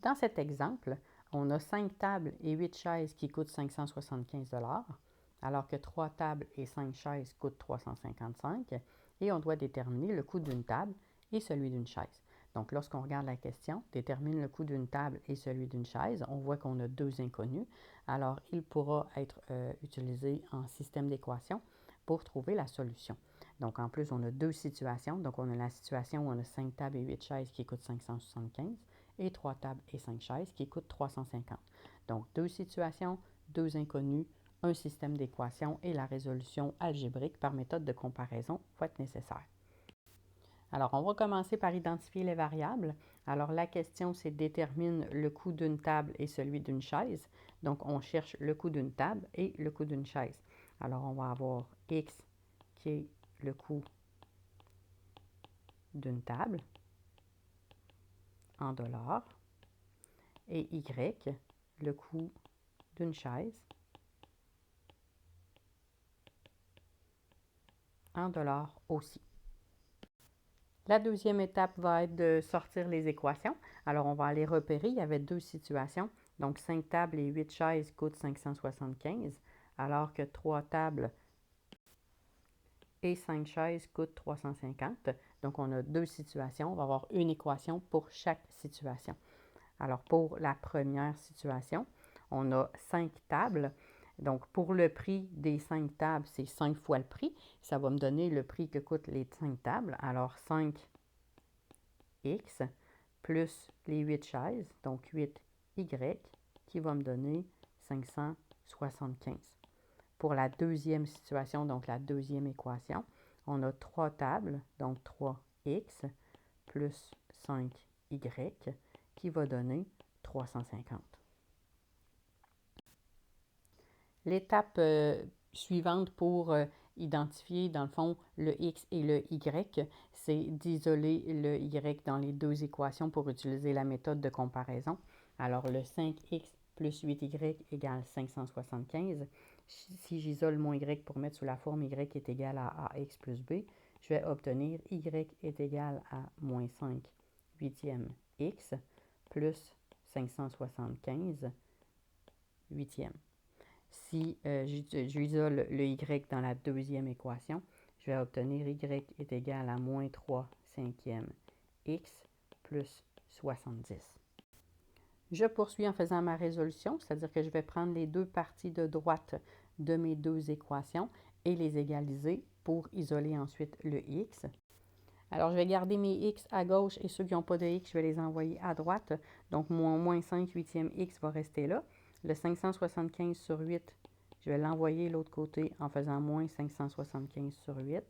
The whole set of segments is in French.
dans cet exemple, on a 5 tables et 8 chaises qui coûtent 575 alors que 3 tables et 5 chaises coûtent 355 et on doit déterminer le coût d'une table et celui d'une chaise. Donc, lorsqu'on regarde la question, détermine le coût d'une table et celui d'une chaise, on voit qu'on a deux inconnus. Alors, il pourra être utilisé en système d'équation pour trouver la solution. Donc, en plus, on a deux situations. Donc, on a la situation où on a 5 tables et 8 chaises qui coûtent 575 et 3 tables et 5 chaises qui coûtent 350. Donc, deux situations, deux inconnus, un système d'équation et la résolution algébrique par méthode de comparaison va être nécessaire. Alors, on va commencer par identifier les variables. Alors, la question, c'est détermine le coût d'une table et celui d'une chaise. Donc, on cherche le coût d'une table et le coût d'une chaise. Alors, on va avoir X qui est le coût d'une table en dollars et Y, le coût d'une chaise en dollars aussi. La deuxième étape va être de sortir les équations. Alors, on va aller repérer. Il y avait deux situations. Donc, 5 tables et 8 chaises coûtent 575, alors que 3 tables et 5 chaises coûtent 350. Donc, on a deux situations. On va avoir une équation pour chaque situation. Alors, pour la première situation, on a 5 tables. Donc, pour le prix des 5 tables, c'est 5 fois le prix. Ça va me donner le prix que coûtent les 5 tables. Alors, 5x plus les 8 chaises, donc 8y, qui va me donner 575. Pour la deuxième situation, donc la deuxième équation, on a 3 tables, donc 3x plus 5y, qui va donner 350. L'étape suivante pour identifier, dans le fond, le x et le y, c'est d'isoler le y dans les deux équations pour utiliser la méthode de comparaison. Alors, le 5x plus 8y égale 575. Si j'isole mon y pour mettre sous la forme y est égal à ax plus b, je vais obtenir y est égal à moins 5 huitièmes x plus 575 huitièmes. Si j'isole le y dans la deuxième équation, je vais obtenir y est égal à moins 3 cinquièmes x plus 70. Je poursuis en faisant ma résolution, c'est-à-dire que je vais prendre les deux parties de droite de mes deux équations et les égaliser pour isoler ensuite le x. Alors, je vais garder mes x à gauche et ceux qui n'ont pas de x, je vais les envoyer à droite. Donc, mon moins 5 huitièmes x va rester là. Le 575 sur 8, je vais l'envoyer de l'autre côté en faisant moins 575 sur 8.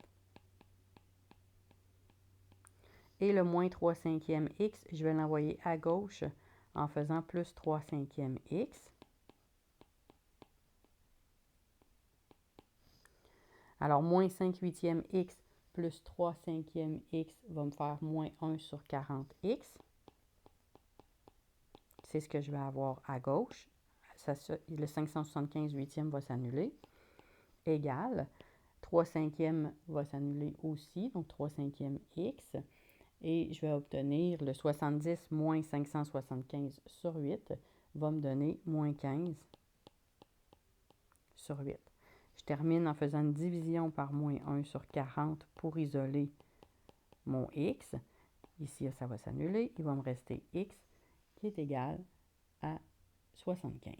Et le moins 3 cinquièmes x, je vais l'envoyer à gauche en faisant plus 3 cinquièmes x. Alors, moins 5 huitièmes x plus 3 cinquièmes x va me faire moins 1 sur 40x. C'est ce que je vais avoir à gauche. Le 575 huitièmes va s'annuler. Égal. 3 cinquièmes va s'annuler aussi, donc 3 cinquièmes x. Et je vais obtenir le 70 moins 575 sur 8 va me donner moins 15 sur 8. Je termine en faisant une division par moins 1 sur 40 pour isoler mon x. Ici, ça va s'annuler. Il va me rester x qui est égal à 75.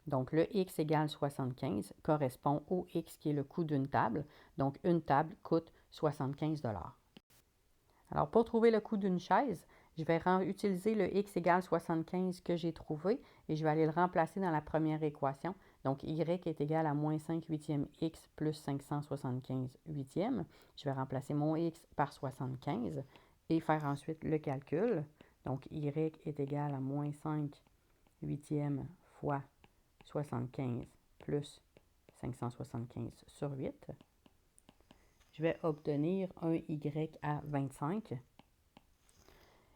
Donc, le x égale 75 correspond au x qui est le coût d'une table. Donc, une table coûte 75 $. Alors, pour trouver le coût d'une chaise, je vais utiliser le x égale 75 que j'ai trouvé et je vais aller le remplacer dans la première équation. Donc, y est égal à moins 5 huitièmes x plus 575 huitièmes. Je vais remplacer mon x par 75 et faire ensuite le calcul. Donc, y est égal à moins 5 huitièmes fois 75 plus 575 sur 8. Je vais obtenir un y à 25.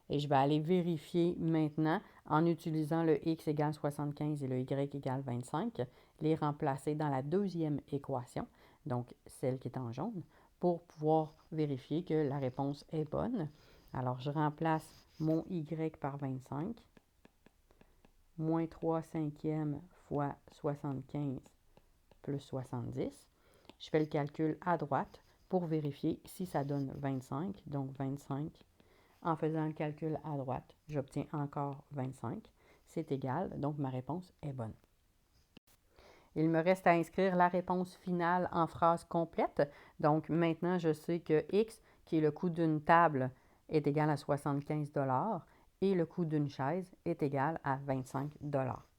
Et je vais aller vérifier maintenant, en utilisant le x égale 75 et le y égale 25, les remplacer dans la deuxième équation, donc celle qui est en jaune, pour pouvoir vérifier que la réponse est bonne. Alors, je remplace mon Y par 25. Moins 3 cinquièmes fois 75 plus 70. Je fais le calcul à droite pour vérifier si ça donne 25. Donc, 25. En faisant le calcul à droite, j'obtiens encore 25. C'est égal, donc ma réponse est bonne. Il me reste à inscrire la réponse finale en phrase complète. Donc, maintenant, je sais que X, qui est le coût d'une table, est égal à 75 $ et le coût d'une chaise est égal à 25 $.